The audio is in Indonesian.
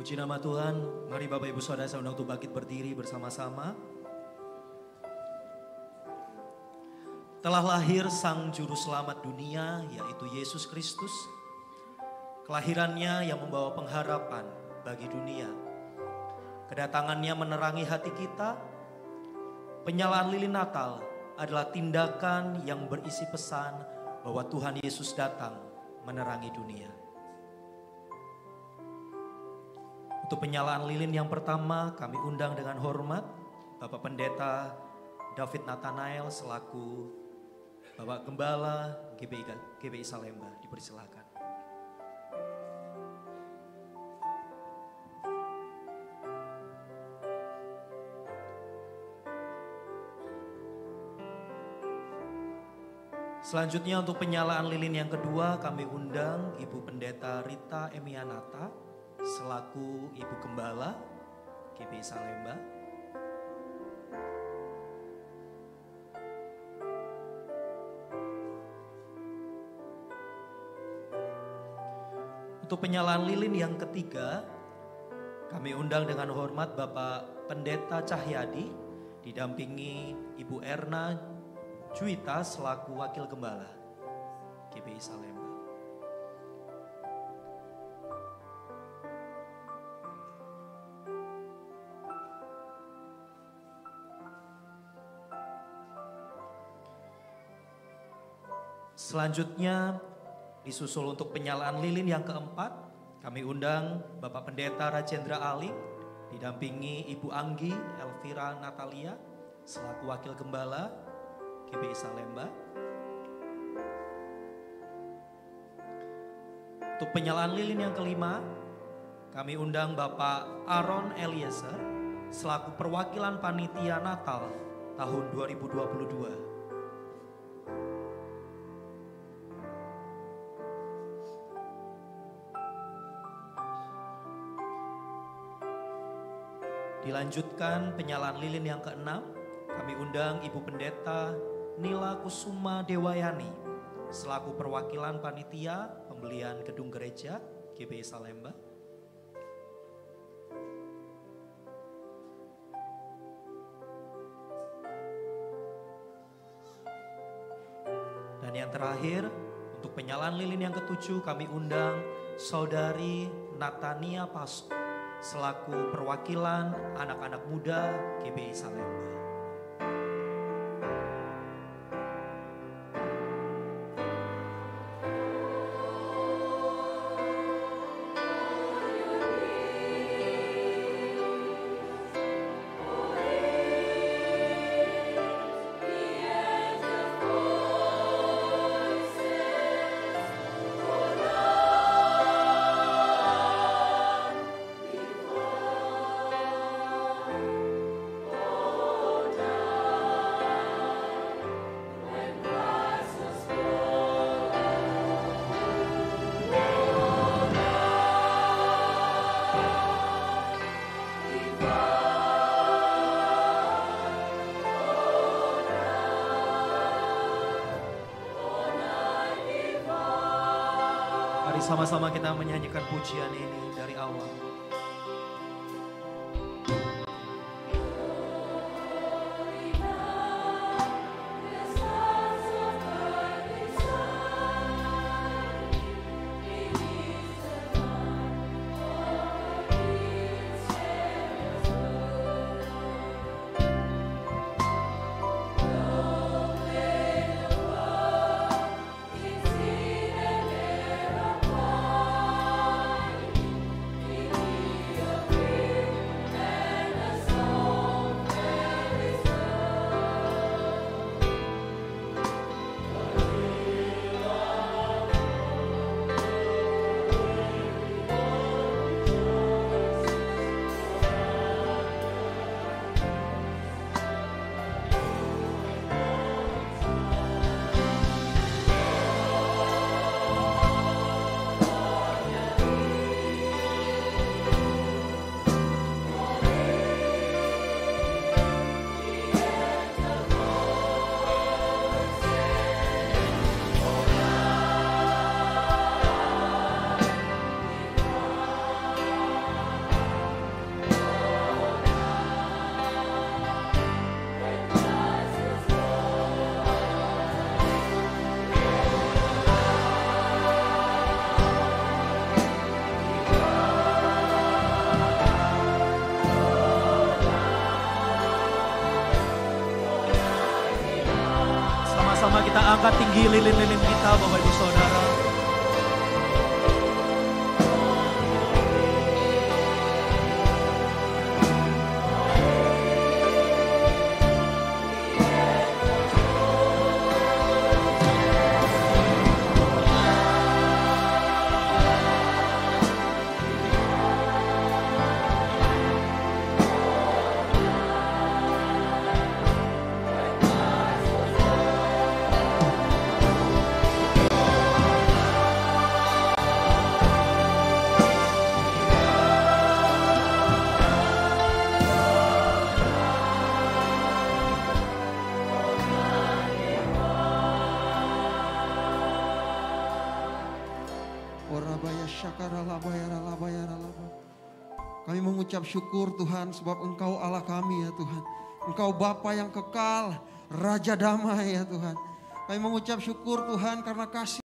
Puji nama Tuhan, mari Bapak Ibu Saudara saya undang untuk bangkit berdiri bersama-sama. Telah lahir Sang Juru Selamat dunia, yaitu Yesus Kristus. Kelahirannya yang membawa pengharapan bagi dunia. Kedatangannya menerangi hati kita. Penyalaan lilin Natal adalah tindakan yang berisi pesan bahwa Tuhan Yesus datang menerangi dunia. Untuk penyalaan lilin yang pertama kami undang dengan hormat Bapak Pendeta David Nathanael selaku Bapak Gembala GBI Salemba, dipersilakan. Selanjutnya untuk penyalaan lilin yang kedua kami undang Ibu Pendeta Rita Emianata selaku Ibu Gembala GBI Salemba. Untuk penyalaan lilin yang ketiga kami undang dengan hormat Bapak Pendeta Cahyadi didampingi Ibu Erna Juwita selaku Wakil Gembala GBI Salemba. Selanjutnya disusul untuk penyalaan lilin yang keempat, kami undang Bapak Pendeta Rajendra Ali didampingi Ibu Anggi Elvira Natalia selaku Wakil Gembala GBI Salemba. Untuk penyalaan lilin yang kelima, kami undang Bapak Aaron Eliezer selaku perwakilan panitia Natal tahun 2022. Dilanjutkan penyalaan lilin yang keenam, kami undang Ibu Pendeta Nila Kusuma Dewayani selaku perwakilan panitia pembelian gedung gereja GBI Salemba. Dan yang terakhir, untuk penyalaan lilin yang ketujuh kami undang Saudari Natania Paso selaku perwakilan anak-anak muda GBI Salemba. Sama-sama kita menyanyikan pujian ini dari awal. Ini Angkat tinggi lilin-lilin kita Bapak Ibu Saudara. Kami mengucap syukur Tuhan sebab Engkau Allah kami ya Tuhan. Engkau Bapa yang kekal, Raja damai ya Tuhan. Kami mengucap syukur Tuhan karena kasih